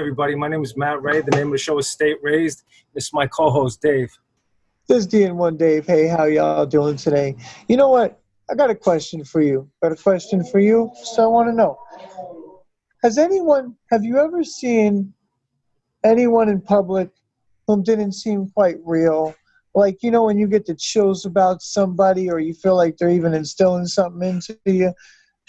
everybody. My name is Matt Ray. The name of the show is State Raised. This is my co-host, Dave. This is DN1 Dave. Hey, how y'all doing today? You know what? I got a question for you. So I want to know. Have you ever seen anyone in public whom didn't seem quite real? Like, you know, when you get the chills about somebody or you feel like they're even instilling something into you.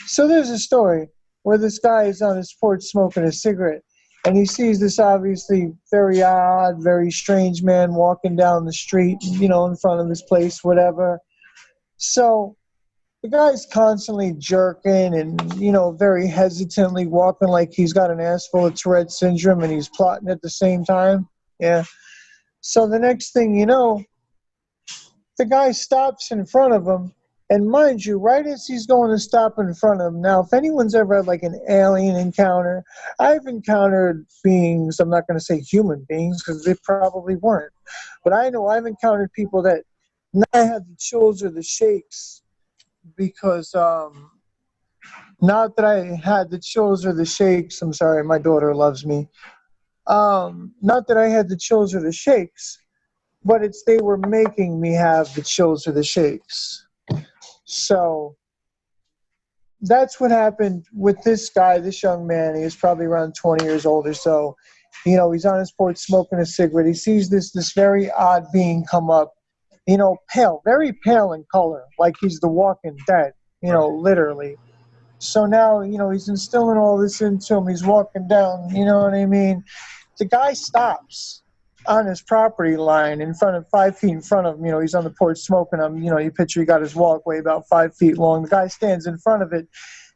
So there's a story where this guy is on his porch smoking a cigarette, and he sees this obviously very odd, very strange man walking down the street, you know, in front of his place, whatever. So the guy's constantly jerking and, you know, very hesitantly walking like he's got an ass full of Tourette syndrome and he's plotting at the same time. Yeah. So the next thing you know, the guy stops in front of him. And mind you, right as he's going to stop in front of him, now, if anyone's ever had like an alien encounter, I've encountered beings, I'm not going to say human beings because they probably weren't, but I know I've encountered people that not had the chills or the shakes because, not that I had the chills or the shakes, I'm sorry, my daughter loves me, not that I had the chills or the shakes, but it's they were making me have the chills or the shakes. So that's what happened with this guy, this young man. He was probably around 20 years old or so. You know, he's on his porch smoking a cigarette. He sees this very odd being come up, you know, pale, very pale in color, like he's the Walking Dead, you know, literally. So now, you know, he's instilling all this into him. He's walking down, you know what I mean? The guy stops on his property line in front of 5 feet in front of him. You know, he's on the porch smoking him. You know, you picture he got his walkway about 5 feet long. The guy stands in front of it.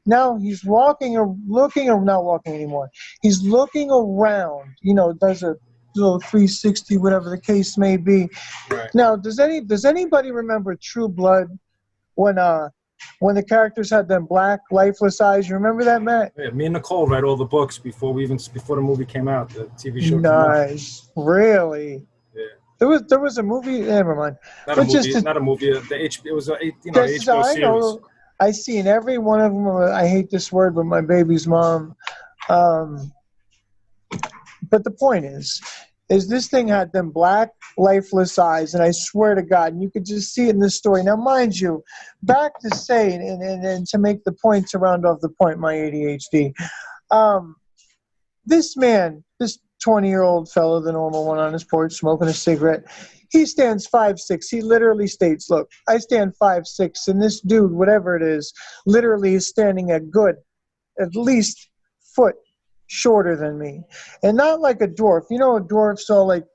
Now he's walking or looking, or not walking anymore. He's looking around, you know, does a little 360, whatever the case may be. Right. Now, does anybody remember True Blood when the characters had them black, lifeless eyes? You remember that, Matt? Yeah, me and Nicole read all the books before the movie came out, the TV show came out. Nice. Really? Yeah. There was a movie. Never mind. Not a movie. It was the HBO I series. know. I see in every one of them. I hate this word, but my baby's mom. But the point is this thing had them black, lifeless eyes, and I swear to God, and you could just see it in this story. Now, mind you, back to say and to make the point to round off the point, my ADHD. This man, this 20-year-old fellow, the normal one on his porch smoking a cigarette, he stands 5'6". He literally states, look, I stand 5'6", and this dude, whatever it is, literally is standing at least foot shorter than me. And not like a dwarf. You know, a dwarf's all like,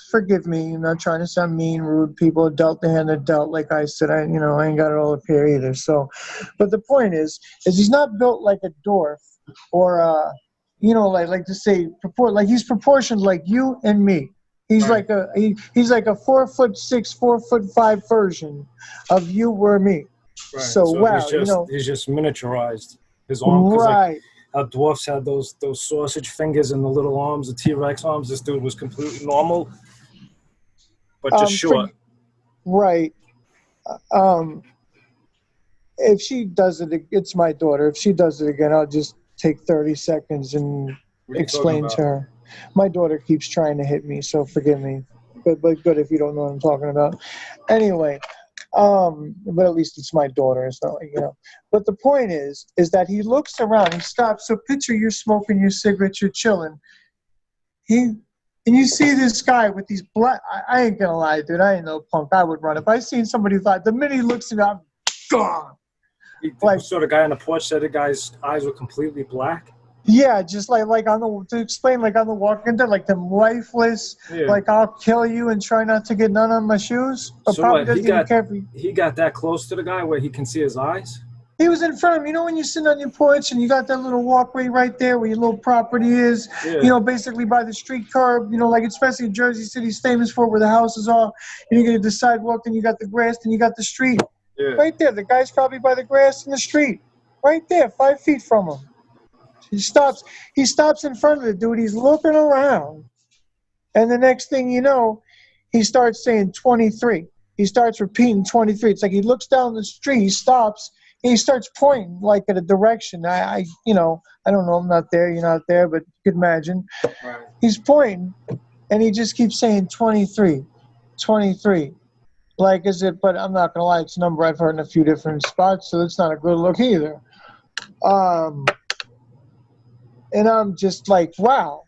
forgive me, I'm not trying to sound mean, rude, people dealt the hand they're dealt. Like I said, I ain't got it all up here either. So, but the point is he's not built like a dwarf or, you know, like to say, like he's proportioned like you and me. He's right. he's like a 4'6", 4'5" version of you or me. Right. So wow, he's just miniaturized. His arm, right? Like how dwarfs had those sausage fingers and the little arms, the T-Rex arms. This dude was completely normal, but just short. Right. If she does it, it's my daughter. If she does it again, I'll just take 30 seconds and explain to her. My daughter keeps trying to hit me, so forgive me. But good if you don't know what I'm talking about. Anyway, but at least it's my daughter. It's not like, you know. But the point is that he looks around, he stops. So picture you're smoking your cigarette, you're chilling. And you see this guy with these black. I ain't gonna lie, dude. I ain't no punk. I would run if I seen somebody like the minute he looks at me, I'm gone. Like, saw the guy on the porch said the guy's eyes were completely black. Yeah, just like to explain, like on the Walking Dead, like them lifeless, like I'll kill you and try not to get none on my shoes. But so probably what, doesn't even care. He got that close to the guy where he can see his eyes? He was in front of him. You know when you're sitting on your porch and you got that little walkway right there where your little property is, you know, basically by the street curb, you know, like especially Jersey City's famous for where the houses are, and you get the sidewalk, then you got the grass, then you got the street. Yeah. Right there. The guy's probably by the grass in the street. Right there, 5 feet from him. He stops in front of the dude. He's looking around. And the next thing you know, he starts saying 23. He starts repeating 23. It's like he looks down the street, he stops, He starts pointing like at a direction. I you know, I don't know. I'm not there. You're not there, but you could imagine. Right. He's pointing, and he just keeps saying 23, 23. Like, is it? But I'm not gonna lie. It's a number I've heard in a few different spots, so it's not a good look either. And I'm just like, wow.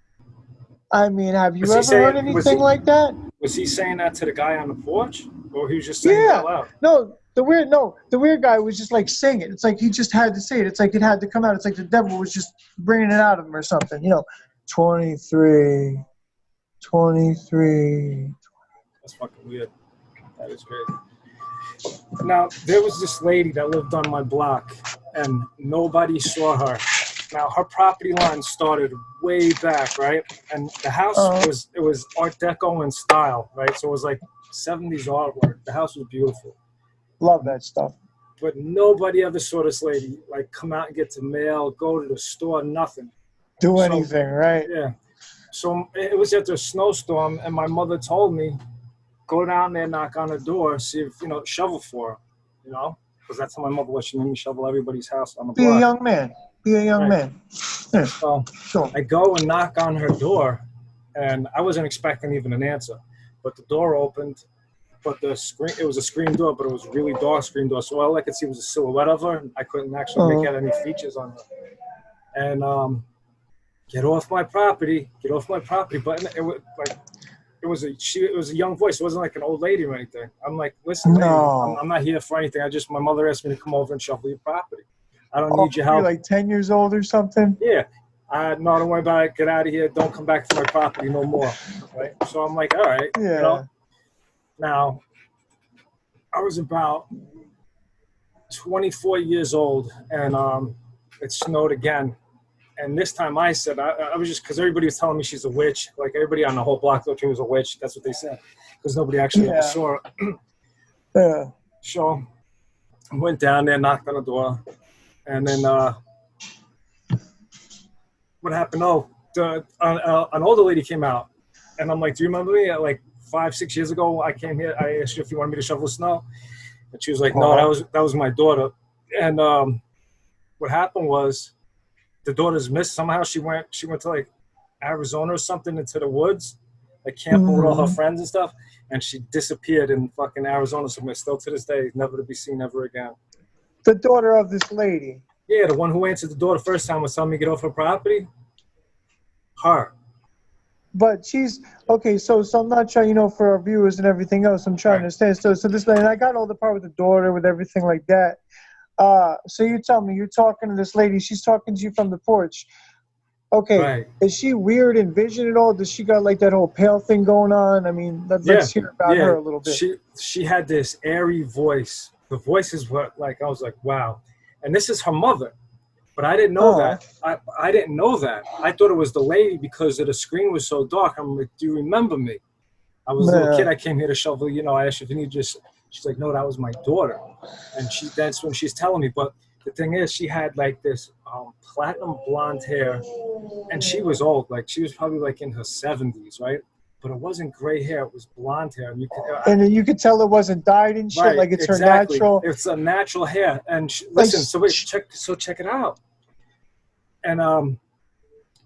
I mean, have you ever heard anything like that? Was he saying that to the guy on the porch, or he was just saying it Yeah. out loud? No, the weird guy was just like saying it. It's like he just had to say it. It's like it had to come out. It's like the devil was just bringing it out of him or something. You know, 23, 23. That's fucking weird. That is crazy. Now, there was this lady that lived on my block, and nobody saw her. Now, her property line started way back, right? And the house was Art Deco in style, right? So it was like 70s artwork. The house was beautiful. Love that stuff. But nobody ever saw this lady, like, come out and get the mail, go to the store, nothing. Do anything, right? Yeah. So it was after a snowstorm, and my mother told me, go down there, knock on the door, see if, shovel for her, because that's how my mother was. She made me shovel everybody's house on the block. Be a young man. Be a young man. Yeah. So Sure. I go and knock on her door, and I wasn't expecting even an answer. But the door opened, but it was a screen door, but it was a really dark screen door. So all I could see was a silhouette of her. I couldn't actually make out any features on her. And get off my property. But it was a young voice. It wasn't like an old lady or anything. I'm like, listen, lady, I'm not here for anything. My mother asked me to come over and shovel your property. I don't need your help. You're like 10 years old or something? Yeah. No, don't worry about it. Get out of here. Don't come back to my property no more. Right? So I'm like, all right. Yeah. Now, I was about 24 years old, and it snowed again. And this time I said, I was just, because everybody was telling me she's a witch. Like, everybody on the whole block thought she was a witch. That's what they said, because nobody actually ever saw her. Yeah. So I went down there, knocked on the door, and then what happened? An older lady came out, and I'm like, do you remember me? Like 5-6 years ago, I came here. I asked you if you wanted me to shovel snow, and she was like, no, that was my daughter. And what happened was, the daughter's missed. Somehow she went to like Arizona or something, into the woods, like camping with all her friends and stuff, and she disappeared in fucking Arizona somewhere. Still to this day, never to be seen ever again. The daughter of this lady. Yeah, the one who answered the door the first time was telling me to get off her property. Her. But she's okay. So I'm not trying, for our viewers and everything else. I'm trying to understand. So this lady, and I got all the part with the daughter, with everything like that. So you tell me, you're talking to this lady. She's talking to you from the porch. Okay. Right. Is she weird in vision at all? Does she got like that whole pale thing going on? I mean, let's hear about her a little bit. She had this airy voice. The voice is what, like, I was like, wow. And this is her mother. But I didn't know that. I didn't know that. I thought it was the lady because the screen was so dark. I'm like, do you remember me? I was a little kid. I came here to shovel. I asked you if you need just. She's like, no, that was my daughter. And that's when she's telling me. But the thing is, she had like this platinum blonde hair, and she was old. Like, she was probably like in her 70s, right? But it wasn't gray hair; it was blonde hair, and you could tell it wasn't dyed and shit. Right, like it's exactly. her natural. It's a natural hair. And check it out. And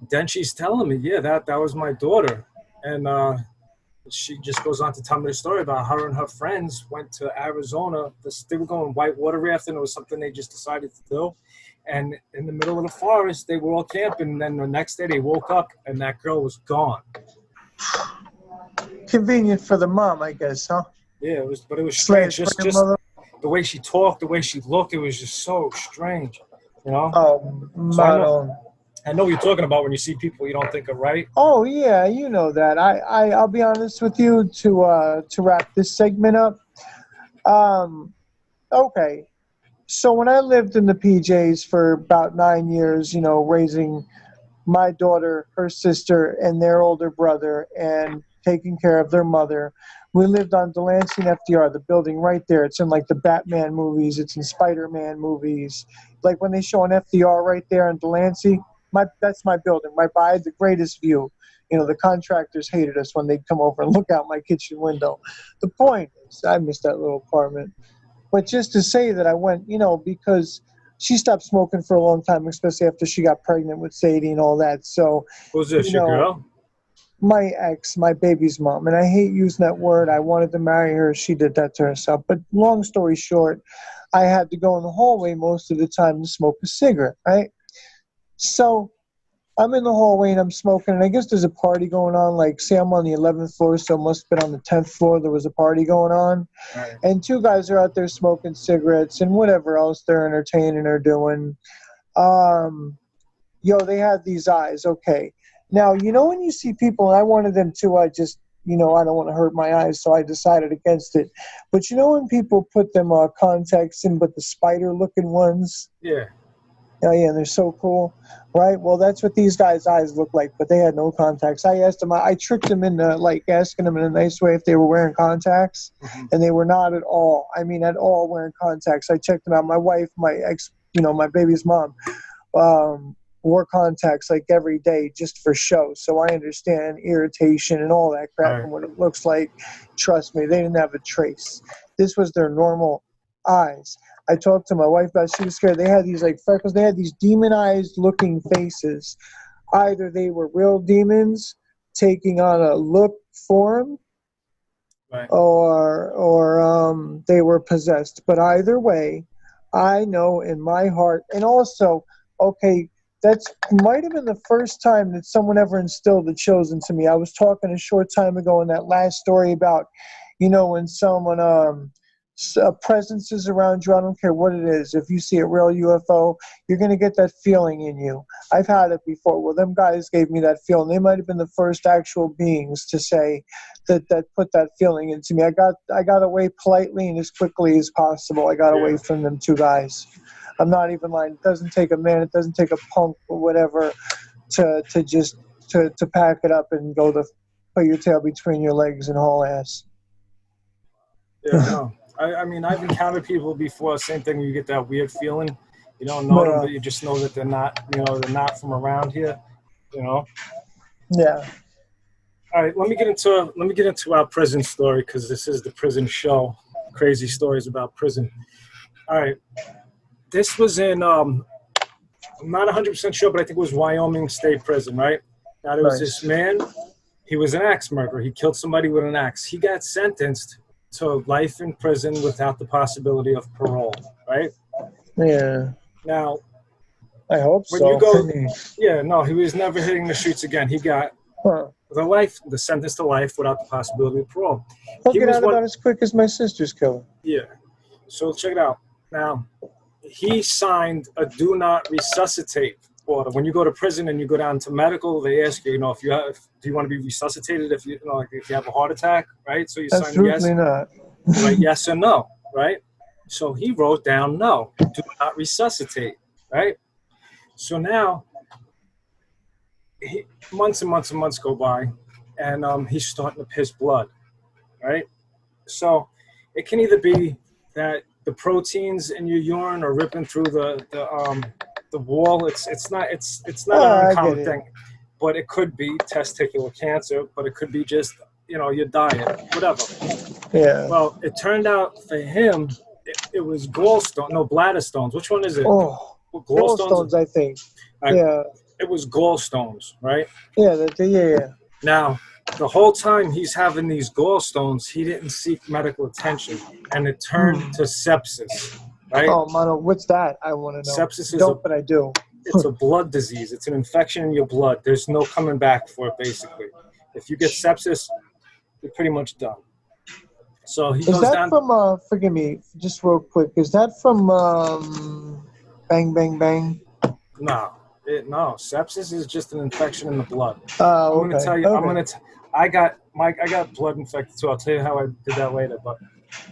then she's telling me, that was my daughter, and she just goes on to tell me the story about her and her friends went to Arizona. They were going whitewater rafting. It was something they just decided to do. And in the middle of the forest, they were all camping. And then the next day they woke up and that girl was gone. Convenient for the mom, I guess, huh? Yeah, but it was strange. Just the way she talked, the way she looked, it was just so strange, Oh, I know what you're talking about when you see people you don't think are right. Oh yeah, you know that. I'll be honest with you to wrap this segment up. Okay, so when I lived in the PJs for about 9 years, raising my daughter, her sister, and their older brother, and taking care of their mother, we lived on Delancey and FDR, the building right there. It's in like the Batman movies. It's in Spider-Man movies. Like when they show an FDR right there in Delancey. That's my building. I had the greatest view. The contractors hated us when they'd come over and look out my kitchen window. The point is, I missed that little apartment. But just to say that I went, because she stopped smoking for a long time, especially after she got pregnant with Sadie and all that. So, Who's this, your girl? my ex, my baby's mom, and I hate using that word. I wanted to marry her. She did that to herself. But long story short, I had to go in the hallway most of the time to smoke a cigarette, right? So I'm in the hallway and I'm smoking, and I guess there's a party going on. Like, say I'm on the 11th floor, so it must have been on the 10th floor. There was a party going on. Right. And two guys are out there smoking cigarettes and whatever else they're entertaining or doing. They had these eyes. Okay. Now, when you see people, and I wanted them to, I just, I don't want to hurt my eyes, so I decided against it. But when people put them contacts in, but the spider-looking ones? Yeah. Oh, yeah, and they're so cool, right? Well, that's what these guys' eyes look like, but they had no contacts. I asked them, I tricked them into, asking them in a nice way if they were wearing contacts, and they were not at all. I mean, at all wearing contacts. I checked them out. My wife, my ex, my baby's mom, wore contacts every day just for show. So I understand irritation and all that crap and what it looks like. Trust me, they didn't have a trace. This was their normal eyes. I talked to my wife about it. She was scared. They had these freckles. They had these demonized looking faces. Either they were real demons taking on a look form, or they were possessed. But either way, I know in my heart, and also, okay, that might have been the first time that someone ever instilled the chosen to me. I was talking a short time ago in that last story about, when someone a presence is around you. I don't care what it is. If you see a real UFO, you're going to get that feeling in you. I've had it before. Well, them guys gave me that feeling. They might have been the first actual beings to say that put that feeling into me. I got away politely and as quickly as possible. I got away from them two guys. I'm not even lying. It doesn't take a man. It doesn't take a punk or whatever to pack it up and go to put your tail between your legs and haul ass. Yeah, no. I mean, I've encountered people before. Same thing. You get that weird feeling. You don't know them, but you just know that they're not. They're not from around here. Yeah. All right. Let me get into our prison story, because this is the prison show. Crazy stories about prison. All right. This was in. I'm not 100% sure, but I think it was Wyoming State Prison. Right. Now there was this man. He was an axe murderer. He killed somebody with an axe. He got sentenced to life in prison without the possibility of parole, right? Yeah. Now, I hope when so. you go, he was never hitting the streets again. He got the sentence to life without the possibility of parole. He'll get out about as quick as my sister's killer. Yeah. So check it out. Now, he signed a do not resuscitate order. When you go to prison and you go down to medical, they ask you, do you want to be resuscitated if you have a heart attack, right? So you sign yes. Absolutely not. Right, yes or no, right? So he wrote down no, do not resuscitate, right? So now, months and months and months go by, and he's starting to piss blood, right? So it can either be that the proteins in your urine are ripping through the wall. It's not an uncommon thing, but it could be testicular cancer, but it could be just your diet, whatever. Yeah. Well, it turned out for him it was bladder stones. Which one is it? Oh, gallstones, I think. Yeah. It was gallstones, right? Yeah. Now, the whole time he's having these gallstones, he didn't seek medical attention, and it turned to sepsis, right? Oh, Mono, what's that? I want to know. Sepsis is but I do. It's a blood disease. It's an infection in your blood. There's no coming back for it, basically. If you get sepsis, you're pretty much done. So he goes down. Is that from, forgive me, just real quick, is that from Bang Bang Bang? No. Sepsis is just an infection in the blood. I'm going to tell you, okay. I got blood infected too. I'll tell you how I did that later, but.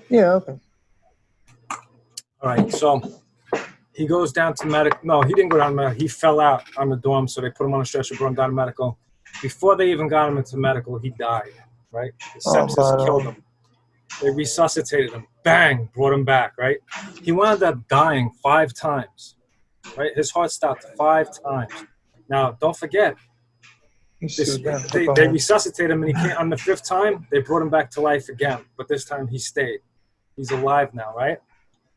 Yeah, okay. All right, so he goes down to medical. No, he didn't go down to medical. He fell out on the dorm, so they put him on a stretcher, brought him down to medical. Before they even got him into medical, he died, right? Sepsis killed him. They resuscitated him. Bang, brought him back, right? He wound up dying 5 times, right? His heart stopped 5 times. Now, don't forget, they resuscitated him, and he can't. On the 5th time, they brought him back to life again, but this time he stayed. He's alive now, right?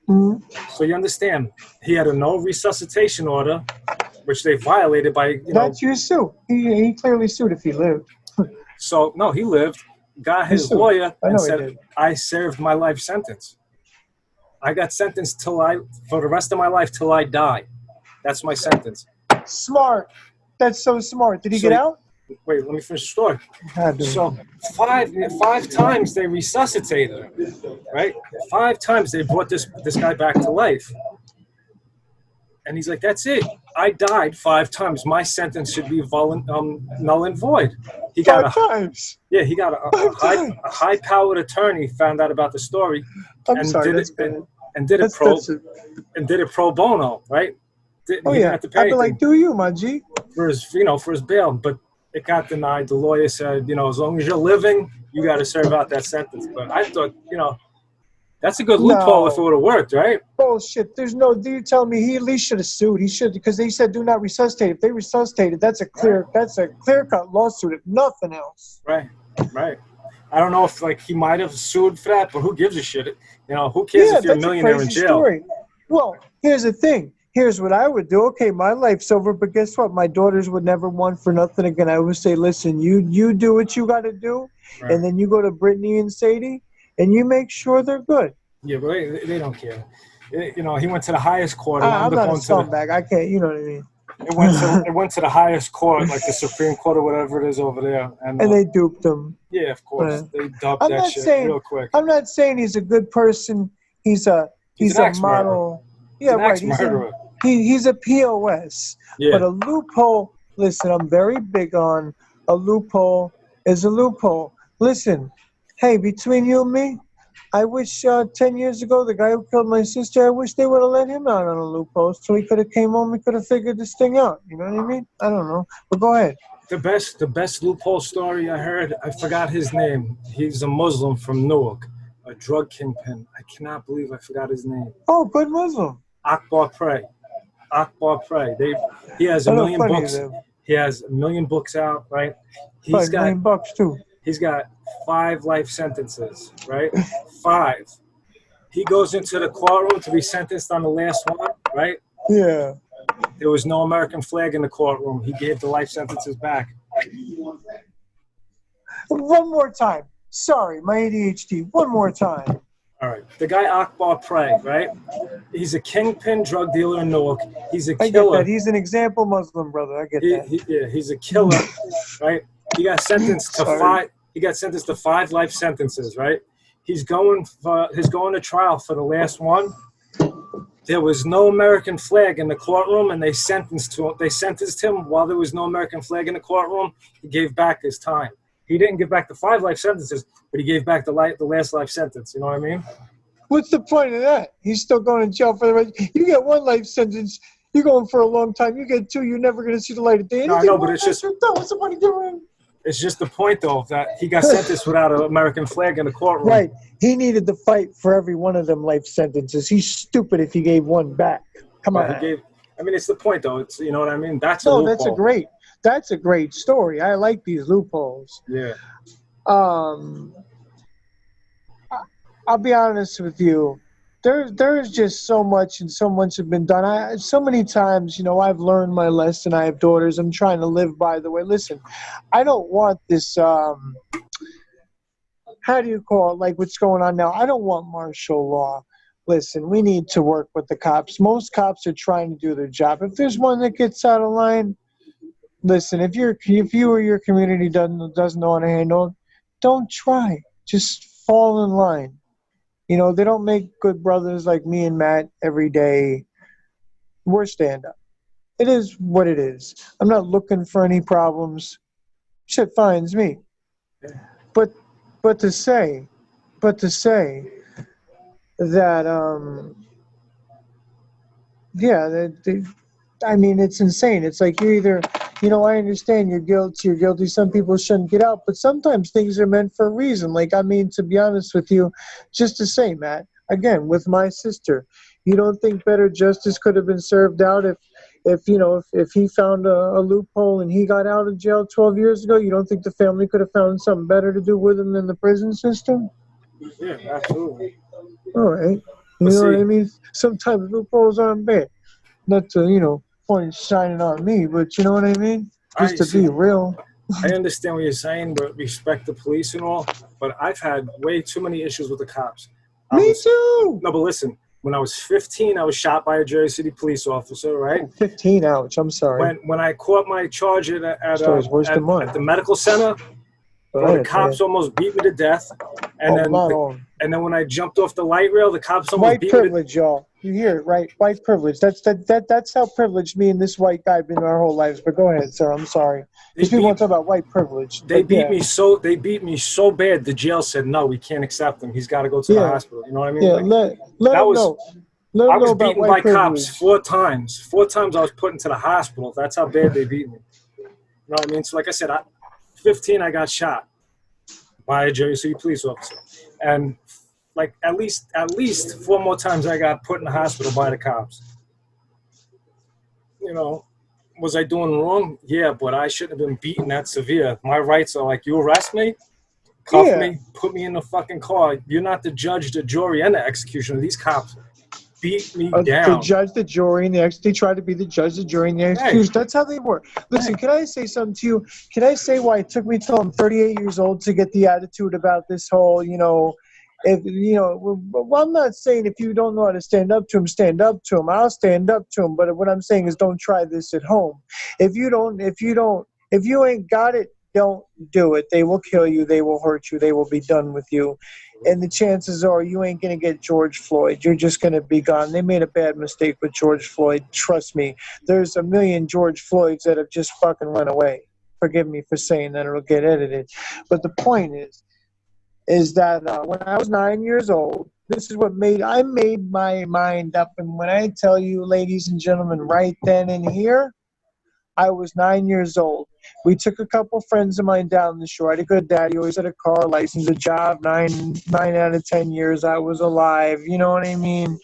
Mhm. So you understand, he had a no resuscitation order, which they violated by, you know. That's your suit. He clearly sued if he lived. So no, he lived, got He his sued. lawyer, I and know he said, did. I served my life sentence. I got sentenced for the rest of my life till I die. That's my sentence. Smart. That's so smart. Did he So get out? wait, let me finish the story. Had to. So five times they resuscitated him, right? 5 times they brought this guy back to life. And he's like, that's it. I died 5 times. My sentence should be null and void. He got Five times. he got Times. a high-powered attorney found out about the story I'm and sorry. did That's it bad. and did it pro bono, right? Oh He didn't yeah. have to pay I'd be anything like, do you, my G? for his bail, but it got denied. The lawyer said, as long as you're living, you got to serve out that sentence. But I thought, that's a good loophole if it No. would have worked, right? Bullshit. There's no. Do you tell me he at least should have sued? He should, because they said do not resuscitate. If they resuscitated, that's a clear-cut lawsuit. If nothing else. Right. I don't know if he might have sued for that, but who gives a shit? Who cares if you're a that's millionaire in crazy jail? story. Well, here's the thing. Here's what I would do. Okay, my life's over, but guess what? My daughters would never want for nothing again. I would say, listen, you do what you got to do, Right. and then you go to Brittany and Sadie, and you make sure they're good. Yeah, but they don't care. He went to the highest court. It I'm wound not up a going to the, scumbag. I can't. You know what I mean? it went to the highest court, like the Supreme Court or whatever it is over there, and And they duped him. yeah, of course, they dubbed I'm that not shit saying. real quick. I'm not saying he's a good person. He's a an a ex-murderer. model. He's Yeah, an right. ex-murderer. He's a POS. Yeah. But a loophole. Listen, I'm very big on a loophole is a loophole. Listen, hey, between you and me, I wish 10 years ago the guy who killed my sister, I wish they would have let him out on a loophole so he could have came home and could have figured this thing out. You know what I mean? I don't know. But go ahead. The best loophole story I heard, I forgot his name. He's a Muslim from Newark, a drug kingpin. I cannot believe I forgot his name. Oh, good Muslim. Akbar Prey. He has a million books. He has a million books out, right? $5 million too. He's got 5 life sentences, right? 5. He goes into the courtroom to be sentenced on the last one, right? Yeah. There was no American flag in the courtroom. He gave the life sentences back. One more time. Sorry, my ADHD. One more time. All right. The guy Akbar Prey, right? He's a kingpin drug dealer in Newark. He's a I get killer. that. He's an example Muslim, brother. I get that. He's a killer, right? He got sentenced to Sorry. 5. He got sentenced to 5 life sentences, right? He's going to trial for the last one. There was no American flag in the courtroom, and they sentenced him while there was no American flag in the courtroom. He gave back his time. He didn't give back the 5 life sentences, but he gave back the last life sentence. You know what I mean? What's the point of that? He's still going to jail for the rest. You get 1 life sentence, you're going for a long time. You get 2, you're never going to see the light of day. No, I know, but it's just what's the point of doing? It's just the point, though, that he got sentenced without an American flag in the courtroom. Right. He needed to fight for every one of them life sentences. He's stupid if he gave 1 back. Come on. It's the point, though. It's, you know what I mean? That's a great story. I like these loopholes. Yeah. I'll be honest with you. There's just so much and so much has been done. So many times, I've learned my lesson. I have daughters. I'm trying to live by the way. Listen, I don't want this, how do you call it, like what's going on now? I don't want martial law. Listen, we need to work with the cops. Most cops are trying to do their job. If there's one that gets out of line, listen, if you or your community doesn't know how to handle it, don't try. Just fall in line. They don't make good brothers like me and Matt every day. We're stand-up. It is what it is. I'm not looking for any problems. Shit finds me. But to say that, it's insane. It's like you're either, I understand you're guilty. Some people shouldn't get out, but sometimes things are meant for a reason. To be honest with you, just to say, Matt, again, with my sister, you don't think better justice could have been served out if he found a loophole and he got out of jail 12 years ago? You don't think the family could have found something better to do with him than the prison system? Yeah, absolutely. All right. You But know what I see, mean? Sometimes loopholes aren't bad. Not to, point shining on me, but you know what I mean? Just I to see. be real. I understand what you're saying, but respect the police and all. But I've had way too many issues with the cops. I Me was too! no, but listen. When I was 15, I was shot by a Jersey City police officer. Right? Oh, 15, ouch, I'm sorry. When I caught my charge Story's worse than mine. at the medical center, Go bro, the ahead, cops man. almost beat me to death. And Oh, then not the, on. and then when I jumped off the light rail, the cops almost White beat me to. privilege, y'all. You hear it, right? White privilege. That's how privileged me and this white guy have been our whole lives. But go ahead, sir. I'm sorry. They Because people beat want to talk about white privilege. they But beat yeah. me so bad. The jail said no, we can't accept him. He's got to go to the Yeah. hospital. You know what I mean? Yeah. Like Let that him was. know. Let I him know was about beaten white by cops privilege. 4 times. 4 times I was put into the hospital. That's how bad they beat me. You know what I mean? So like I said, 15 I got shot by a Jersey City police officer, and like at least 4 more times I got put in the hospital by the cops. You know, was I doing wrong? Yeah, but I shouldn't have been beaten that severe. My rights are like, you arrest me, cuff Yeah. me, put me in the fucking car. You're not the judge, the jury, and the executioner. These cops beat me The down. judge, the jury, and they try to be the judge, the jury, and the executioner. That's how they work. Listen, can I say something to you? Can I say why it took me till I'm 38 years old to get the attitude about this whole, if well, I'm not saying if you don't know how to stand up to him, stand up to him. I'll stand up to him. But what I'm saying is, don't try this at home. If you ain't got it, don't do it. They will kill you. They will hurt you. They will be done with you. And the chances are you ain't going to get George Floyd. You're just going to be gone. They made a bad mistake with George Floyd. Trust me. There's a million George Floyds that have just fucking run away. Forgive me for saying that. It'll get edited. But the point is that when I was 9 years old, this is what I made my mind up. And when I tell you, ladies and gentlemen, right then and here, I was 9 years old. We took a couple friends of mine down the shore. I had a good daddy, always had a car, license, a job. 9 out of 10 years I was alive. You know what I mean?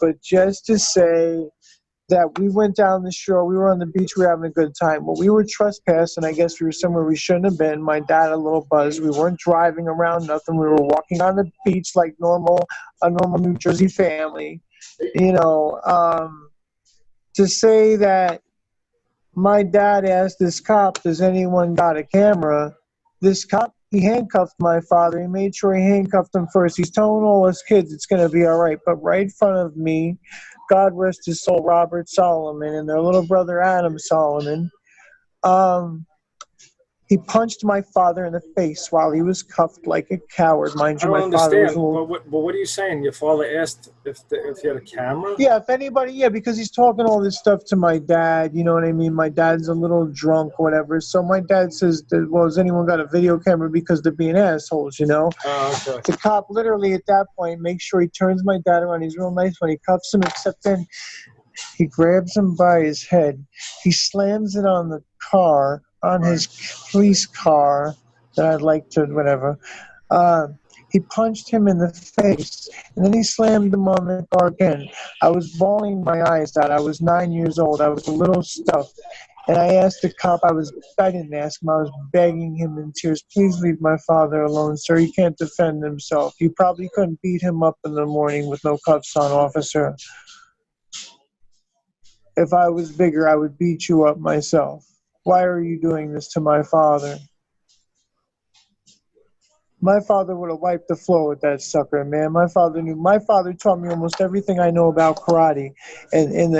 But just to say that we went down the shore, we were on the beach, we were having a good time. Well, we were trespassing. I guess we were somewhere we shouldn't have been. My dad had a little buzz. We weren't driving around, nothing. We were walking on the beach like a normal New Jersey family. To say that my dad asked this cop, does anyone got a camera? This cop, he handcuffed my father. He made sure he handcuffed him first. He's telling all his kids it's going to be all right. But right in front of me, God rest his soul, Robert Solomon and their little brother Adam Solomon, he punched my father in the face while he was cuffed like a coward. Mind I you, don't my father was a understand. little... But what are you saying? Your father asked if you had a camera? Yeah, if anybody, yeah, because he's talking all this stuff to my dad, you know what I mean? My dad's a little drunk or whatever. So my dad says, well, has anyone got a video camera because they're being assholes, Oh, okay. The cop literally at that point makes sure he turns my dad around. He's real nice when he cuffs him, except then he grabs him by his head. He slams it on the car, on his police car that I'd like to, whatever. He punched him in the face, and then he slammed him on the car again. I was bawling my eyes out. I was 9 years old. I was a little stuffed. And I asked the cop, I didn't ask him, I was begging him in tears, please leave my father alone, sir. He can't defend himself. You probably couldn't beat him up in the morning with no cuffs on, officer. If I was bigger, I would beat you up myself. Why are you doing this to my father? My father would have wiped the floor with that sucker, man. My father taught me almost everything I know about karate and in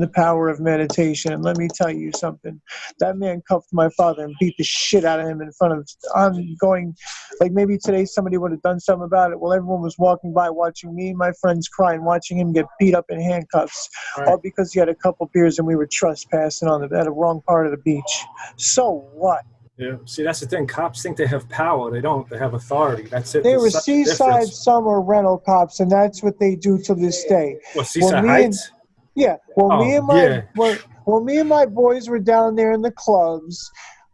the power of meditation. And let me tell you something. That man cuffed my father and beat the shit out of him in front of ongoing, like maybe today somebody would have done something about it. Well, everyone was walking by watching me and my friends crying, watching him get beat up in handcuffs, all because he had a couple beers and we were trespassing at the wrong part of the beach. So what? Yeah. See, that's the thing. Cops think they have power. They don't. They have authority. That's it. They There's were such a seaside difference. summer rental cops, and that's what they do to this day. What, Seaside Heights? Me and my boys were down there in the clubs,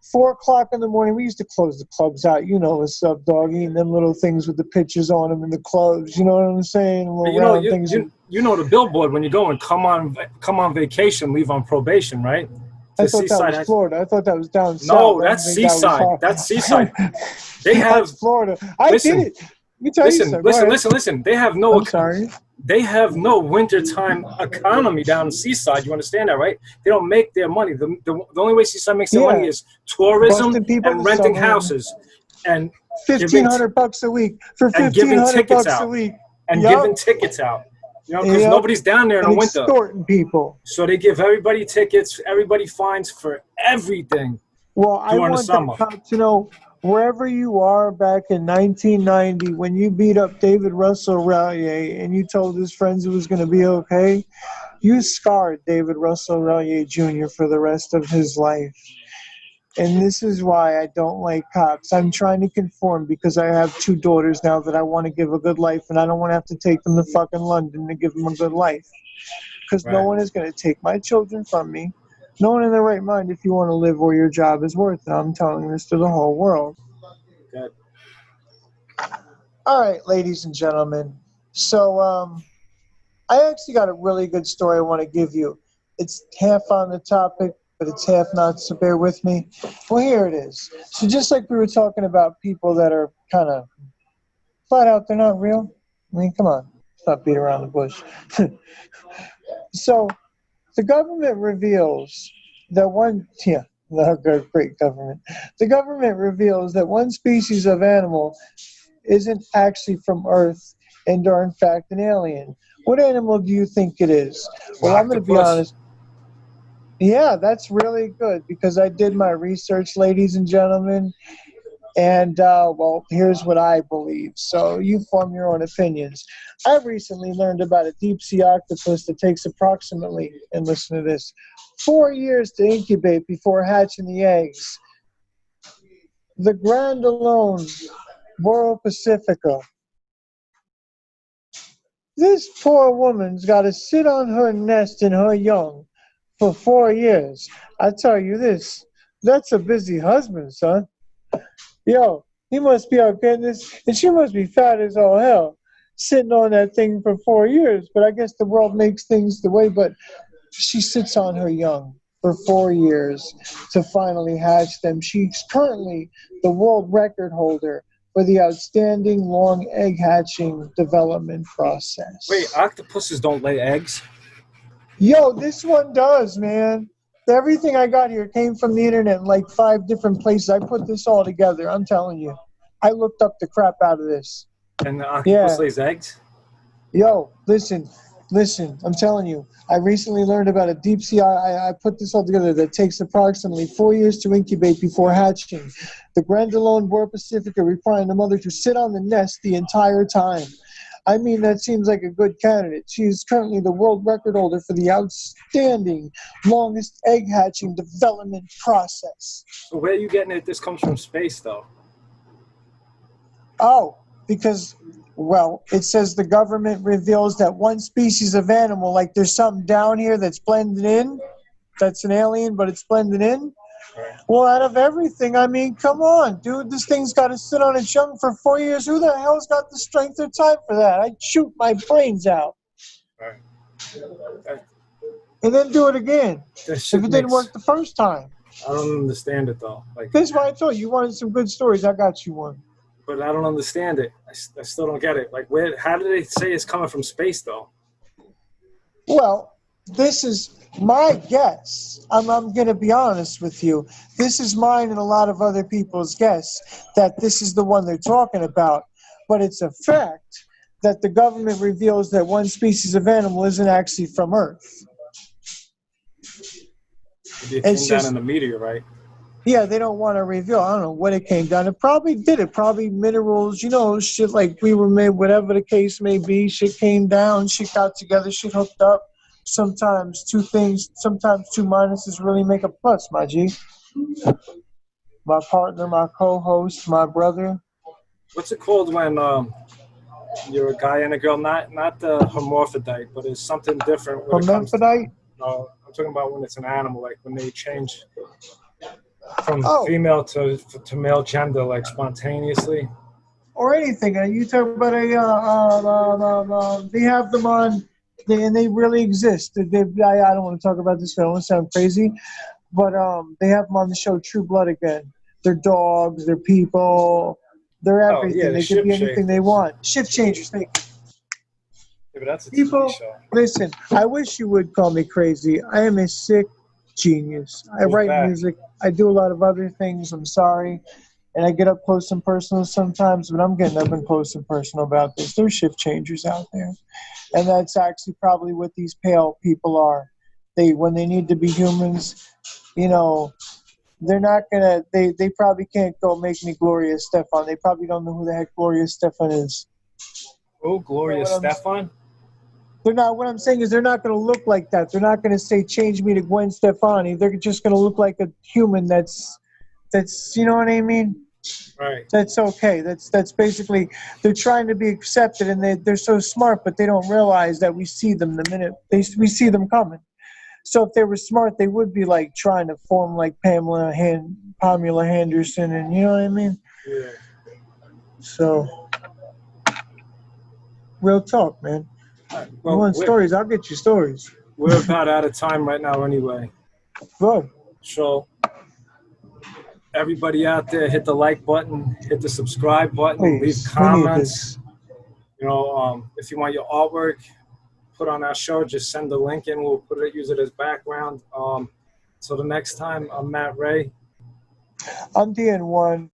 4 o'clock in the morning. We used to close the clubs out. You know what's up, doggy? And them little things with the pictures on them in the clubs. You know what I'm saying? You know the billboard when you go and come on vacation, leave on probation, right? I thought that was Florida. I thought that was down south. No, that's Seaside. That's Seaside. They have That's Florida. Listen, did it. Let me tell you Listen, something. Go ahead. listen. They have I'm sorry. wintertime economy down the seaside. You understand that, right? They don't make their money. The only way seaside makes their money Yeah, is tourism busting people in and the renting summer. houses and Fifteen giving hundred bucks a week for and 1,500 tickets bucks a out week. and Yup, giving tickets out. You know, because yup, nobody's down there in and the winter. extorting people. So they give everybody tickets, everybody fines for everything Well, I during the want that summer. cop to know wherever you are back in 1990 when you beat up David Russell Rallier and you told his friends it was going to be okay, you scarred David Russell Rallier Jr. for the rest of his life. And this is why I don't like cops. I'm trying to conform because I have 2 daughters now that I want to give a good life, and I don't want to have to take them to fucking London to give them a good life. Because no Right. one is going to take my children from me. No one in their right mind if you want to live where your job is worth it. I'm telling this to the whole world. Good. All right, ladies and gentlemen. So I actually got a really good story I want to give you. It's half on the topic, but it's half not, so bear with me. Well, here it is. So just like we were talking about people that are kind of flat out, they're not real. I mean, come on. Let's not beat around the bush. So the government reveals that great government. The government reveals that one species of animal isn't actually from Earth and are in fact an alien. What animal do you think it is? Well, I'm going to be Octopus. honest. Yeah, that's really good because I did my research, ladies and gentlemen. And, well, here's what I believe. So you form your own opinions. I recently learned about a deep sea octopus that takes approximately, and listen to this, 4 years to incubate before hatching the eggs. The Grandalone Boro Pacifica. This poor woman's got to sit on her nest and her young for 4 years. I tell you this, that's a busy husband, son. Yo, he must be out getting this, and she must be fat as all hell, sitting on that thing for 4 years. But I guess the world makes things the way, but she sits on her young for 4 years to finally hatch them. She's currently the world record holder for the outstanding long egg hatching development process. Wait, octopuses don't lay eggs? Yo, this one does, man. Everything I got here came from the internet in like 5 different places. I put this all together. I'm telling you. I looked up the crap out of this. And the octopus Yeah. lays eggs? Yo, listen. I'm telling you. I recently learned about a deep sea. I put this all together that takes approximately 4 years to incubate before hatching. The Grandalone Boro Pacifica requiring the mother to sit on the nest the entire time. I mean, that seems like a good candidate. She is currently the world record holder for the outstanding longest egg hatching development process. So where are you getting it? This comes from space, though. Oh, because, well, it says the government reveals that one species of animal, like there's something down here that's blended in, that's an alien, but it's blended in. Right. Well, out of everything, I mean, come on, dude. This thing's got to sit on its young for 4 years. Who the hell's got the strength or time for that? I'd shoot my brains out. Right. And then do it again if it didn't work the first time. I don't understand it, though. Like, This is why I told you wanted some good stories. I got you one. but I don't understand it. I still don't get it. Like, how do they say it's coming from space, though? Well, this is my guess. I'm going to be honest with you. This is mine and a lot of other people's guess that this is the one they're talking about. But it's a fact that the government reveals that one species of animal isn't actually from Earth. It came down in a meteorite. Yeah, they don't want to reveal. I don't know what it came down. It probably did. It probably minerals, shit like we were made, whatever the case may be. Shit came down, shit got together, shit hooked up. Sometimes 2 things, sometimes 2 minuses really make a plus, my G. My partner, my co-host, my brother. What's it called when you're a guy and a girl? Not the hermaphrodite, but it's something different. Hermaphrodite? No, I'm talking about when it's an animal, like when they change from female to male gender, like spontaneously. Or anything. You talk about they have them on, and they really exist. I don't want to talk about this, I don't want to sound crazy, but they have them on the show True Blood again. They're dogs, they're people, They're Oh yeah, everything. the They could ship be shape. anything they want. Shift changers. Thank you. Yeah, but that's a People, TV show. listen, I wish you would call me crazy. I am a sick genius. I Who's write back? music. I do a lot of other things. I'm sorry. And I get up close and personal sometimes, but I'm getting up and close and personal about this. There's shift changers out there. And that's actually probably what these pale people are. When they need to be humans, you know, they're not gonna they probably can't go make me Gloria Stefan. They probably don't know who the heck Gloria Stefan is. Oh, Gloria What I'm Stefan. They're not. What I'm saying is, they're not going to look like that. They're not going to say, "Change me to Gwen Stefani." They're just going to look like a human. That's. You know what I mean? Right. That's okay. That's basically. They're trying to be accepted, and they're so smart, but they don't realize that we see them the minute we see them coming. So if they were smart, they would be like trying to form like Pamela Henderson, and you know what I mean. Yeah. So, real talk, man. Right. You Well, want stories? I'll get you stories. we're about out of time right now, anyway. Good. So everybody out there, hit the like button, hit the subscribe button, leave Please, we need this. comments. You know, if you want your artwork put on our show, just send the link in. We'll use it as background. So the next time, I'm Matt Ray. I'm DN1.